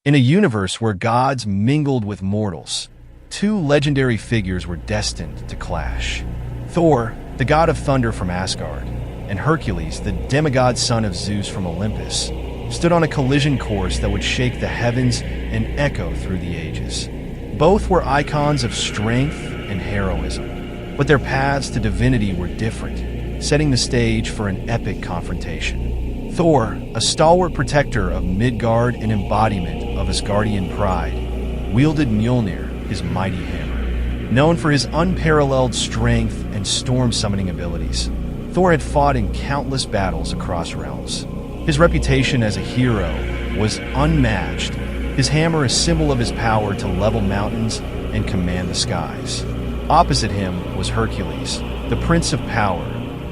In a universe where gods mingled with mortals, two legendary figures were destined to clash. Thor, the god of thunder from Asgard, and Hercules, the demigod son of Zeus from Olympus, stood on a collision course that would shake the heavens and echo through the ages. Both were icons of strength and heroism, but their paths to divinity were different, setting the stage for an epic confrontation. Thor, a stalwart protector of Midgard and embodiment of Asgardian pride, wielded Mjolnir, his mighty hammer. Known for his unparalleled strength and storm-summoning abilities, Thor had fought in countless battles across realms. His reputation as a hero was unmatched, his hammer a symbol of his power to level mountains and command the skies. Opposite him was Hercules, the Prince of Power,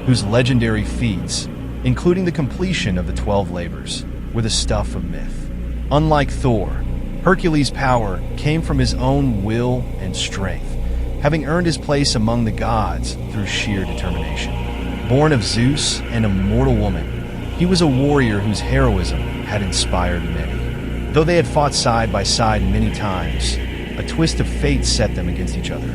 whose legendary feats, including the completion of the 12 labors, were the stuff of myth. Unlike Thor, Hercules' power came from his own will and strength, having earned his place among the gods through sheer determination. Born of Zeus and a mortal woman, he was a warrior whose heroism had inspired many. Though they had fought side by side many times, a twist of fate set them against each other.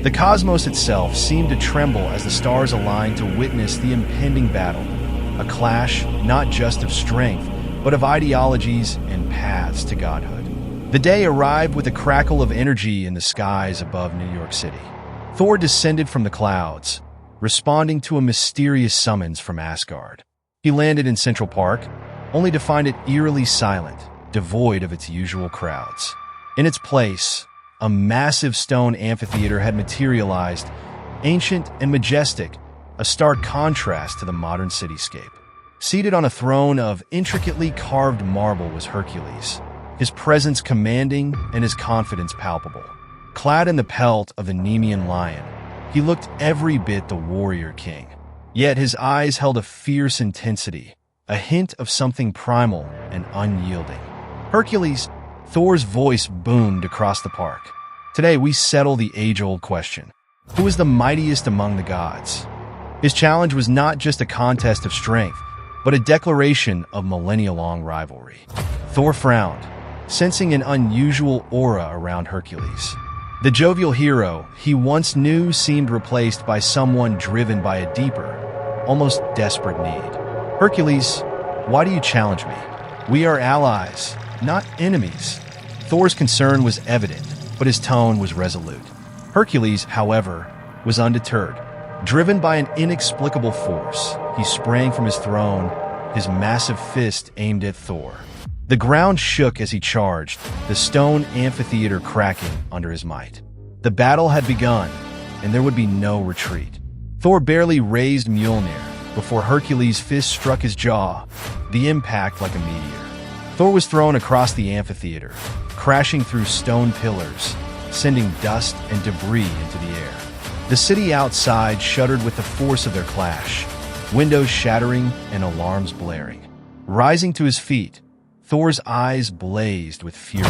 The cosmos itself seemed to tremble as the stars aligned to witness the impending battle, a clash not just of strength, but of ideologies and paths to godhood. The day arrived with a crackle of energy in the skies above New York City. Thor descended from the clouds, responding to a mysterious summons from Asgard. He landed in Central Park, only to find it eerily silent, devoid of its usual crowds. In its place, a massive stone amphitheater had materialized, ancient and majestic, a stark contrast to the modern cityscape. Seated on a throne of intricately carved marble was Hercules, his presence commanding and his confidence palpable. Clad in the pelt of the Nemean lion, he looked every bit the warrior king. Yet his eyes held a fierce intensity, a hint of something primal and unyielding. Hercules, Thor's voice boomed across the park. Today we settle the age-old question. Who is the mightiest among the gods? His challenge was not just a contest of strength, but a declaration of millennia-long rivalry. Thor frowned, sensing an unusual aura around Hercules. The jovial hero he once knew seemed replaced by someone driven by a deeper, almost desperate need. Hercules, why do you challenge me? We are allies, not enemies. Thor's concern was evident, but his tone was resolute. Hercules, however, was undeterred. Driven by an inexplicable force, he sprang from his throne, his massive fist aimed at Thor. The ground shook as he charged, the stone amphitheater cracking under his might. The battle had begun, and there would be no retreat. Thor barely raised Mjolnir before Hercules' fist struck his jaw, the impact like a meteor. Thor was thrown across the amphitheater, crashing through stone pillars, sending dust and debris into the air. The city outside shuddered with the force of their clash, windows shattering and alarms blaring. Rising to his feet, Thor's eyes blazed with fury.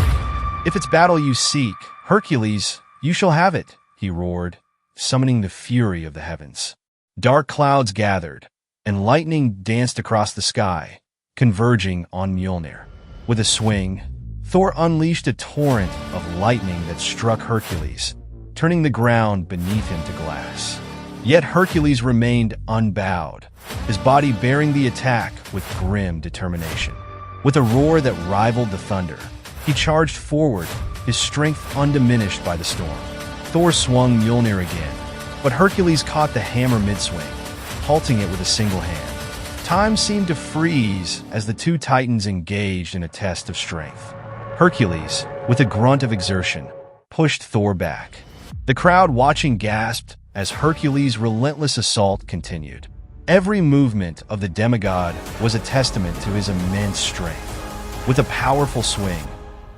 If it's battle you seek, Hercules, you shall have it, he roared, summoning the fury of the heavens. Dark clouds gathered, and lightning danced across the sky, converging on Mjolnir. With a swing, Thor unleashed a torrent of lightning that struck Hercules, turning the ground beneath him to glass. Yet Hercules remained unbowed, his body bearing the attack with grim determination. With a roar that rivaled the thunder, he charged forward, his strength undiminished by the storm. Thor swung Mjolnir again, but Hercules caught the hammer mid-swing, halting it with a single hand. Time seemed to freeze as the two titans engaged in a test of strength. Hercules, with a grunt of exertion, pushed Thor back. The crowd watching gasped as Hercules' relentless assault continued. Every movement of the demigod was a testament to his immense strength. With a powerful swing,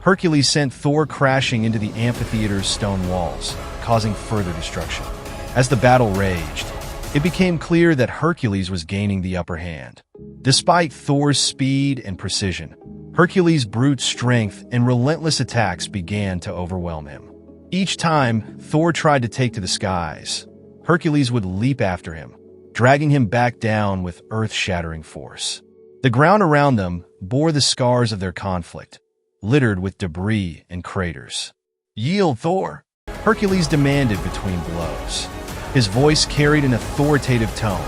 Hercules sent Thor crashing into the amphitheater's stone walls, causing further destruction. As the battle raged, it became clear that Hercules was gaining the upper hand. Despite Thor's speed and precision, Hercules' brute strength and relentless attacks began to overwhelm him. Each time Thor tried to take to the skies, Hercules would leap after him, dragging him back down with earth-shattering force. The ground around them bore the scars of their conflict, littered with debris and craters. "Yield, Thor!" Hercules demanded between blows. His voice carried an authoritative tone,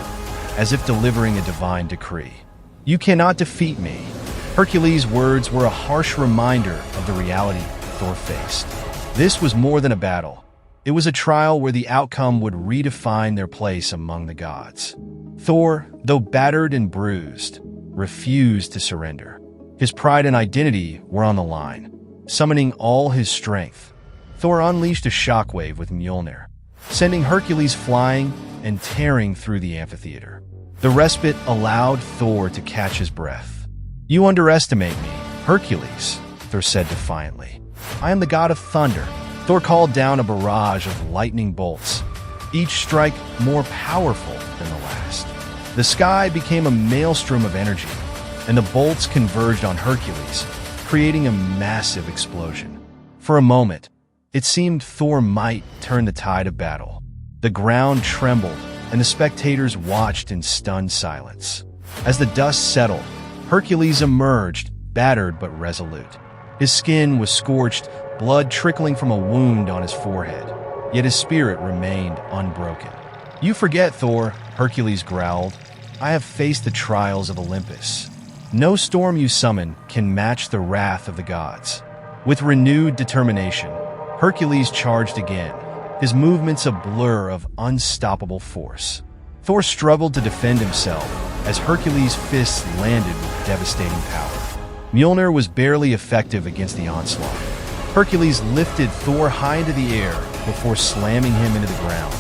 as if delivering a divine decree. "You cannot defeat me." Hercules' words were a harsh reminder of the reality Thor faced. This was more than a battle. It was a trial where the outcome would redefine their place among the gods. Thor, though battered and bruised, refused to surrender. His pride and identity were on the line. Summoning all his strength, Thor unleashed a shockwave with Mjolnir, sending Hercules flying and tearing through the amphitheater. The respite allowed Thor to catch his breath. "You underestimate me, Hercules," Thor said defiantly. "I am the god of thunder." Thor called down a barrage of lightning bolts, each strike more powerful than the last. The sky became a maelstrom of energy, and the bolts converged on Hercules, creating a massive explosion. For a moment, it seemed Thor might turn the tide of battle. The ground trembled, and the spectators watched in stunned silence. As the dust settled, Hercules emerged, battered but resolute. His skin was scorched, blood trickling from a wound on his forehead, yet his spirit remained unbroken. "You forget, Thor," Hercules growled. "I have faced the trials of Olympus. No storm you summon can match the wrath of the gods." With renewed determination, Hercules charged again, his movements a blur of unstoppable force. Thor struggled to defend himself as Hercules' fists landed with devastating power. Mjolnir was barely effective against the onslaught. Hercules lifted Thor high into the air before slamming him into the ground,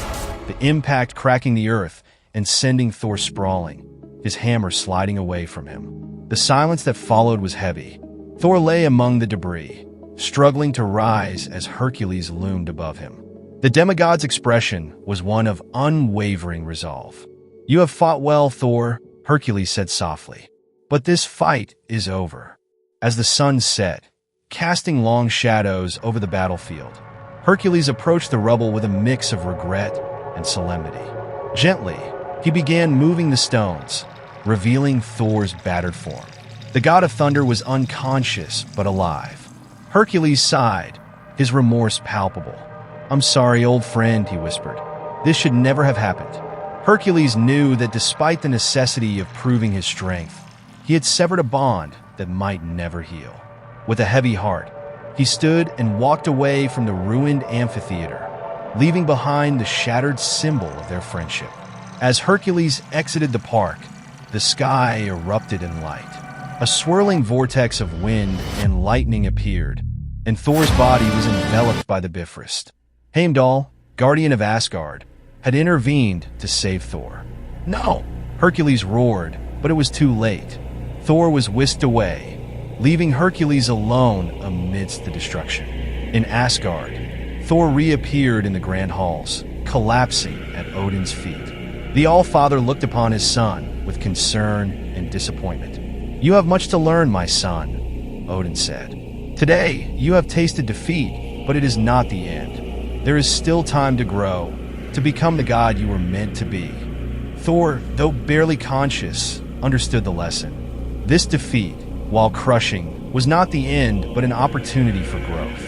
the impact cracking the earth and sending Thor sprawling, his hammer sliding away from him. The silence that followed was heavy. Thor lay among the debris, struggling to rise as Hercules loomed above him. The demigod's expression was one of unwavering resolve. "You have fought well, Thor," Hercules said softly. "But this fight is over." As the sun set, casting long shadows over the battlefield, Hercules approached the rubble with a mix of regret and solemnity. Gently, he began moving the stones, revealing Thor's battered form. The god of thunder was unconscious but alive. Hercules sighed, his remorse palpable. "I'm sorry, old friend," he whispered. "This should never have happened." Hercules knew that despite the necessity of proving his strength, he had severed a bond that might never heal. With a heavy heart, he stood and walked away from the ruined amphitheater, leaving behind the shattered symbol of their friendship. As Hercules exited the park, the sky erupted in light. A swirling vortex of wind and lightning appeared, and Thor's body was enveloped by the Bifrost. Heimdall, guardian of Asgard, had intervened to save Thor. "No!" Hercules roared, but it was too late. Thor was whisked away, leaving Hercules alone amidst the destruction. In Asgard, Thor reappeared in the grand halls, collapsing at Odin's feet. The All-Father looked upon his son with concern and disappointment. "You have much to learn, my son," Odin said. "Today, you have tasted defeat, but it is not the end. There is still time to grow, to become the god you were meant to be." Thor, though barely conscious, understood the lesson. This defeat, while crushing, was not the end but an opportunity for growth.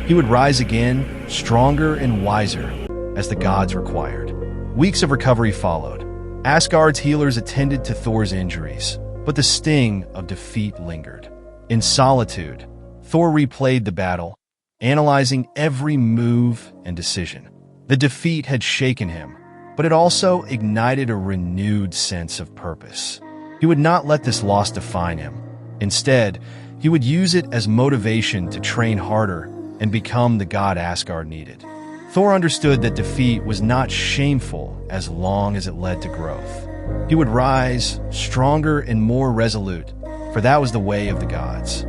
He would rise again, stronger and wiser, as the gods required. Weeks of recovery followed. Asgard's healers attended to Thor's injuries, but the sting of defeat lingered. In solitude, Thor replayed the battle, analyzing every move and decision. The defeat had shaken him, but it also ignited a renewed sense of purpose. He would not let this loss define him. Instead, he would use it as motivation to train harder and become the god Asgard needed. Thor understood that defeat was not shameful as long as it led to growth. He would rise, stronger and more resolute, for that was the way of the gods.